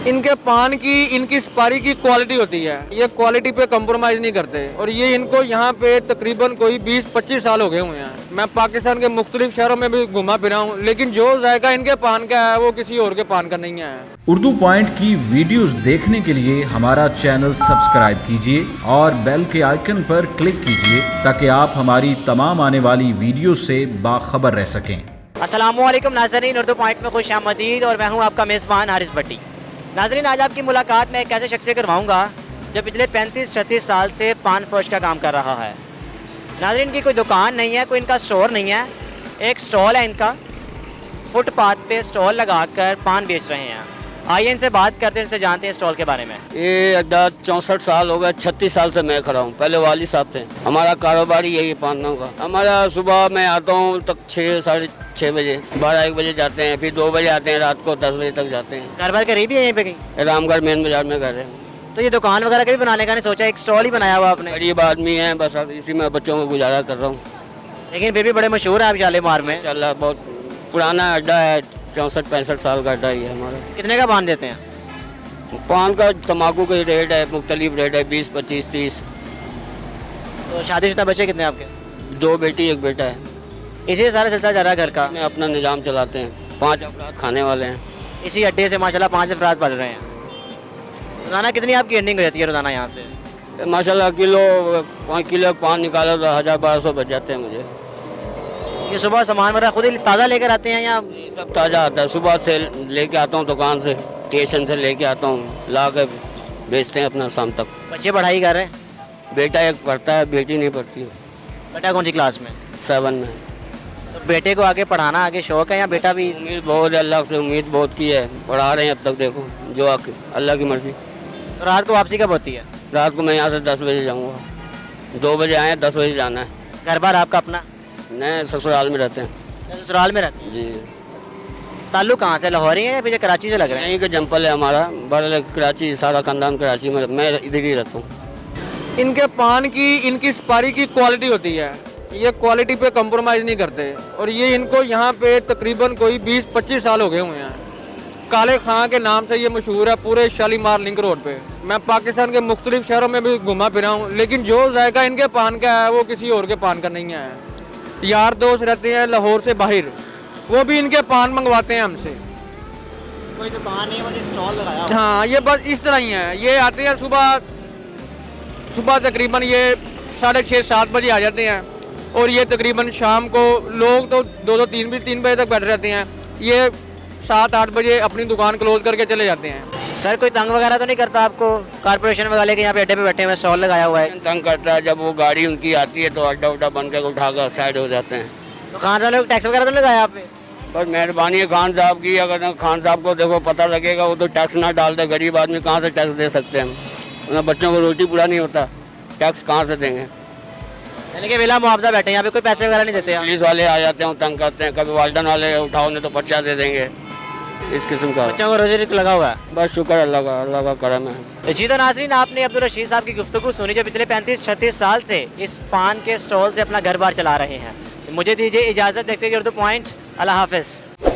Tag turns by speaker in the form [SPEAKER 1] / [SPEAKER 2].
[SPEAKER 1] इनके पान की, इनकी सुपारी की क्वालिटी होती है, ये क्वालिटी पे कंप्रोमाइज़ नहीं करते। और ये इनको यहाँ पे तकरीबन कोई 20-25 साल हो गए हुए हैं। मैं पाकिस्तान के मुख्तलिफ शहरों में भी घुमा फिरा हूँ, लेकिन जो जायका इनके पान का है वो किसी और के पान का नहीं है।
[SPEAKER 2] उर्दू पॉइंट की वीडियोस देखने के लिए हमारा चैनल सब्सक्राइब कीजिए और बेल के आइकन पर क्लिक कीजिए ताकि आप हमारी तमाम आने वाली वीडियो से बाखबर रह सकें।
[SPEAKER 3] अस्सलामुअलैकुम नाज़रीन, उर्दू पॉइंट में खुश आमदीद और मैं हूं आपका मेज़बान हारिस भट्टी। नाज़रीन, आज आपकी मुलाकात मैं एक ऐसे शख्स से करवाऊँगा जो पिछले 35-36 साल से पान फरोश का काम कर रहा है। नाज़रीन, की कोई दुकान नहीं है, कोई इनका स्टोर नहीं है, एक स्टॉल है इनका। फुटपाथ पे स्टॉल लगाकर पान बेच रहे हैं। आइए इनसे बात करते हैं, इनसे जानते हैं स्टॉल के बारे में।
[SPEAKER 4] ये अड्डा 64 साल हो गए, 36 साल से मैं खड़ा हूँ। पहले वालिद साहब थे। हमारा कारोबार ही यही पानों का। हमारा सुबह मैं आता हूँ तक 6-6:30 बजे, 12-1 बजे जाते हैं, फिर 2 बजे आते हैं, रात को 10 बजे तक जाते हैं।
[SPEAKER 3] घर बार करीब ही है यहीं पे कहीं?
[SPEAKER 4] रामगढ़ मेन बाजार में घर है।
[SPEAKER 3] तो ये दुकान वगैरह कभी बनाने का नहीं सोचा, एक स्टॉल ही बनाया हुआ आपने?
[SPEAKER 4] गरीब आदमी है, बस अब इसी में बच्चों को गुजारा कर रहा हूँ।
[SPEAKER 3] लेकिन फिर भी बड़े मशहूर है आप शालीमार में।
[SPEAKER 4] इंशाल्लाह बहुत पुराना अड्डा है, 64-65 साल का अड्डा ही है हमारा।
[SPEAKER 3] कितने का पान देते हैं?
[SPEAKER 4] पान का तम्बाकू का रेट है, मुख्तलिफ रेट है, 20, 25, 30।
[SPEAKER 3] तो शादीशुदा बच्चे कितने आपके?
[SPEAKER 4] 2 बेटी 1 बेटा है।
[SPEAKER 3] इसी से सारा सिलसिला जा रहा है घर का?
[SPEAKER 4] अपने अपना निज़ाम चलाते हैं। 5 अफराद खाने वाले हैं।
[SPEAKER 3] इसी अड्डे से माशाल्लाह 5 अफराद पढ़ रहे हैं। रोज़ाना कितनी आपकी अर्निंग हो जाती है रोज़ाना यहाँ से?
[SPEAKER 4] माशाल्लाह किलो 5 किलो पान निकाला तो 1000-1200 बच जाते हैं मुझे।
[SPEAKER 3] ये सुबह सामान वगैरह खुद ही ताज़ा लेकर आते हैं या?
[SPEAKER 4] सब ताज़ा आता है, सुबह से लेके आता हूँ दुकान से, स्टेशन से लेके आता हूँ, ला के बेचते हैं अपना शाम तक।
[SPEAKER 3] बच्चे पढ़ाई कर रहे हैं?
[SPEAKER 4] बेटा एक पढ़ता है, बेटी नहीं पढ़ती है।
[SPEAKER 3] बेटा कौन सी क्लास में?
[SPEAKER 4] 7 में।
[SPEAKER 3] तो बेटे को आगे पढ़ाना आगे शौक है या बेटा भी?
[SPEAKER 4] उम्मीद बहुत है, अल्लाह से उम्मीद बहुत की है, पढ़ा रहे हैं अब तक। देखो जो अल्लाह की मर्जी।
[SPEAKER 3] तो रात को वापसी कब होती है?
[SPEAKER 4] रात को मैं यहाँ से 10 बजे जाऊँगा। 2 बजे आए, 10 बजे जाना है।
[SPEAKER 3] घर बार आपका अपना?
[SPEAKER 4] नए ससुराल में रहते हैं।
[SPEAKER 3] ससुराल में रहते हैं?
[SPEAKER 4] जी।
[SPEAKER 3] ताल्लुक कहाँ से, लाहौर ही है या पीछे कराची से लग रहे हैं?
[SPEAKER 4] यहीं का जंपल है हमारा, बड़ा कराची, सारा खानदान कराची में, मैं इधर ही रहता हूँ।
[SPEAKER 1] इनके पान की, इनकी सुपारी की क्वालिटी होती है, ये क्वालिटी पे कंप्रोमाइज़ नहीं करते। और ये इनको यहाँ पे तकरीबन कोई 20-25 साल हो गए हुए हैं। काले खां के नाम से ये मशहूर है पूरे शालीमार लिंक रोड पे। मैं पाकिस्तान के मुख्तलिफ शहरों में भी घुमा फिरा हूँ, लेकिन जो जायका इनके पान का है वो किसी और के पान का नहीं है। यार दोस्त रहते हैं लाहौर से बाहर, वो भी इनके पान मंगवाते हैं हमसे।
[SPEAKER 3] कोई दुकान नहीं, बस स्टॉल लगाया?
[SPEAKER 1] हाँ, ये बस इस तरह ही है। ये आते हैं सुबह तकरीबन ये 6:30-7 बजे आ जाते हैं, और ये तकरीबन शाम को लोग तो 2-3 बजे तक बैठे रहते हैं। ये 7-8 बजे अपनी दुकान क्लोज करके चले जाते हैं।
[SPEAKER 3] सर कोई तंग वगैरह तो नहीं करता आपको? कारपोरेशन वाले के यहाँ पे अड्डे पे बैठे हुए स्टॉल लगाया हुआ है।
[SPEAKER 4] तंग करता है, जब वो गाड़ी उनकी आती है तो अड्डा उड्डा बन के उठा कर साइड हो जाते हैं।
[SPEAKER 3] तो खान वाले को टैक्स वगैरह तो नहीं लगाया आप पे?
[SPEAKER 4] बस मेहरबानी है खान साहब की। अगर खान साहब को देखो पता लगेगा, वो तो टैक्स ना डाल दे। गरीब आदमी कहाँ से टैक्स दे सकते हैं? उन्हें बच्चों को रोटी पूरा नहीं होता, टैक्स कहाँ से देंगे?
[SPEAKER 3] यानी कि बिला मुआवजा बैठे यहाँ पे, कोई पैसे वगैरह नहीं देते आप?
[SPEAKER 4] पुलिस वाले आ जाते हैं, तंग करते हैं। कभी वाल्डन वाले उठाओ नहीं तो पर्चा दे देंगे, इस किस्म का।
[SPEAKER 3] बच्चों को रोजी तो लगा हुआ है।
[SPEAKER 4] बस शुक्र अल्लाह का करम है।
[SPEAKER 3] जी तो नाज़रीन, आपने अब्दुल रशीद साहब की गुफ्तगू सुनी जो पिछले 35-36 साल से इस पान के स्टॉल से अपना घर बार चला रहे हैं। मुझे दीजिए इजाज़त, देखते हुए उर्दू पॉइंट। अल्लाह हाफ़िज़।